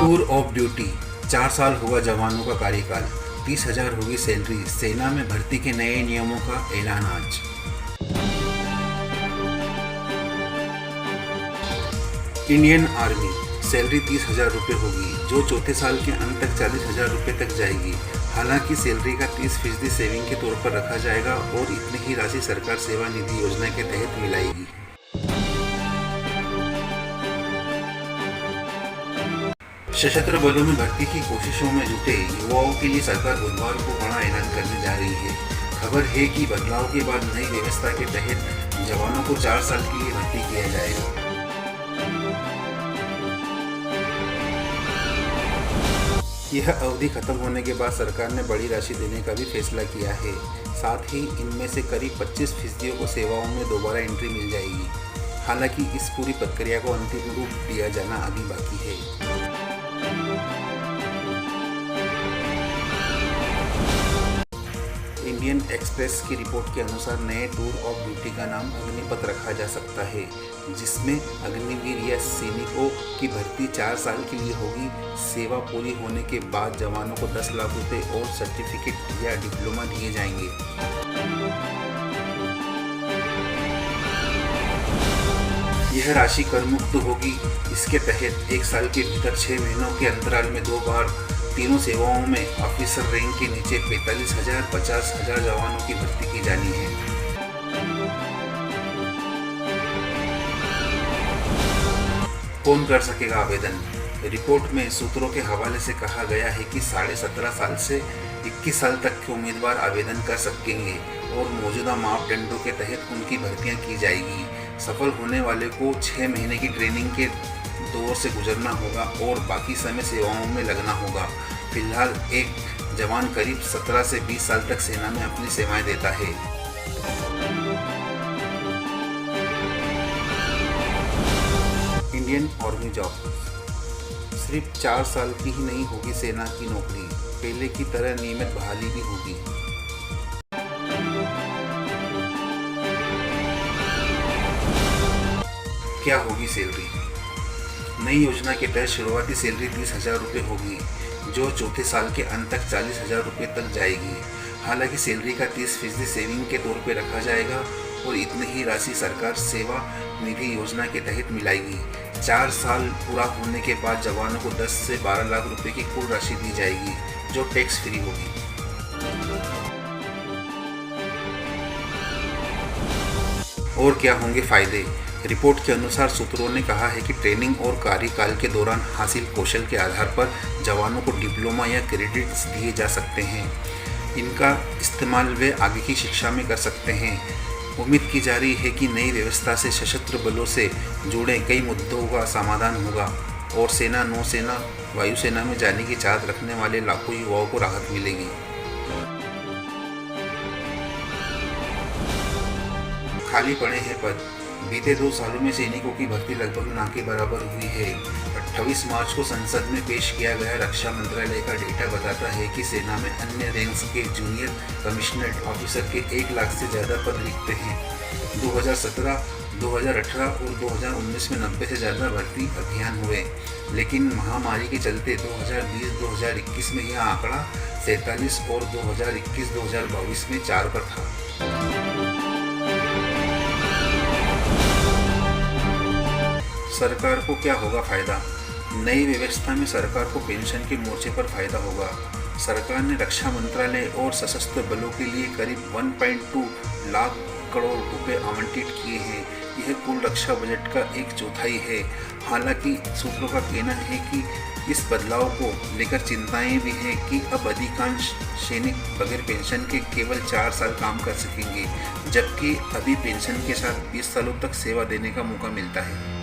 Tour of duty, 4 साल होगा जवानों का कार्यकाल, 30,000 होगी सैलरी, सेना में भर्ती के नए नियमों का ऐलान आज। इंडियन आर्मी, सैलरी 30,000 रुपये होगी, जो चौथे साल के अंत तक 40,000 रुपये तक जाएगी। हालांकि सैलरी का 30% सेविंग के तौर पर रखा जाएगा और इतनी ही राशि सरकार सेवा निधि योजना के तहत मिलाएगी। सशस्त्र बलों में भर्ती की कोशिशों में जुटे युवाओं के लिए सरकार बुधवार को बड़ा ऐलान करने जा रही है। खबर है कि बदलाव के बाद नई व्यवस्था के तहत जवानों को 4 साल के लिए भर्ती किया जाएगा। यह अवधि खत्म होने के बाद सरकार ने बड़ी राशि देने का भी फैसला किया है। साथ ही इनमें से करीब 25% को सेवाओं में दोबारा एंट्री मिल जाएगी। हालांकि इस पूरी प्रक्रिया को अंतिम रूप दिया जाना अभी बाकी है। इंडियन एक्सप्रेस की रिपोर्ट के अनुसार नए टूर ऑफ ड्यूटी का नाम अग्निपथ रखा जा सकता है, जिसमें अग्निवीर या सैनिकों की भर्ती 4 साल के लिए होगी। सेवा पूरी होने के बाद जवानों को 10 लाख रुपए और सर्टिफिकेट या डिप्लोमा दिए जाएंगे। यह राशि कर मुक्त होगी। इसके तहत 1 साल के भीतर 6 महीनों के अंतराल में 2 बार तीनों सेवाओं में ऑफिसर रैंक के नीचे 45,000, 50,000 जवानों की भर्ती की जानी है। कौन कर सकेगा आवेदन? रिपोर्ट में सूत्रों के हवाले से कहा गया है कि 17.5 साल से 21 साल तक के उम्मीदवार आवेदन कर सकेंगे और मौजूदा मापदंडों के तहत उनकी भर्तियां की जाएगी। सफल होने वाले को 6 महीने की ट्रेनिंग के दौर से गुजरना होगा और बाकी समय सेवाओं में लगना होगा। फिलहाल एक जवान करीब 17 से 20 साल तक सेना में अपनी सेवाएं देता है। इंडियन आर्मी जॉब, सिर्फ 4 साल की ही नहीं होगी सेना की नौकरी, पहले की तरह नियमित बहाली भी होगी। क्या होगी सैलरी? नई योजना के तहत शुरुआती सैलरी 30,000 रुपये होगी, जो चौथे साल के अंत तक 40,000 रुपये तक जाएगी। हालांकि सैलरी का 30% सेविंग के तौर पर रखा जाएगा और इतनी ही राशि सरकार सेवा निधि योजना के तहत मिलाएगी। 4 साल पूरा होने के बाद जवानों को 10 से 12 लाख रुपए की कुल राशि दी जाएगी, जो टैक्स फ्री होगी। और क्या होंगे फायदे? रिपोर्ट के अनुसार सूत्रों ने कहा है कि ट्रेनिंग और कार्यकाल के दौरान हासिल कौशल के आधार पर जवानों को डिप्लोमा या क्रेडिट्स दिए जा सकते हैं। इनका इस्तेमाल वे आगे की शिक्षा में कर सकते हैं। उम्मीद की जा रही है कि नई व्यवस्था से सशस्त्र बलों से जुड़े कई मुद्दों का समाधान होगा और सेना, नौसेना, वायुसेना में जाने की चाहत रखने वाले लाखों युवाओं को राहत मिलेगी। खाली पड़े हैं पद। बीते 2 सालों में सैनिकों की भर्ती लगभग ना के बराबर हुई है। 28 मार्च को संसद में पेश किया गया रक्षा मंत्रालय का डेटा बताता है कि सेना में अन्य रैंक्स के जूनियर कमिश्नर्ड ऑफिसर के 1 लाख से ज़्यादा पद रिक्त हैं। 2017, 2018 और 2019 में 90 से ज़्यादा भर्ती अभियान हुए, लेकिन महामारी के चलते 2020-2021 में यह आंकड़ा 47 और 2021-2022 में 4 पर था। सरकार को क्या होगा फायदा? नई व्यवस्था में सरकार को पेंशन के मोर्चे पर फायदा होगा। सरकार ने रक्षा मंत्रालय और सशस्त्र बलों के लिए करीब 1.2 लाख करोड़ रुपए आवंटित किए हैं। यह कुल रक्षा बजट का 1/4 है। हालांकि सूत्रों का कहना है कि इस बदलाव को लेकर चिंताएं भी हैं कि अब अधिकांश सैनिक बगैर पेंशन के केवल 4 साल काम कर सकेंगे, जबकि अभी पेंशन के साथ 20 सालों तक सेवा देने का मौका मिलता है।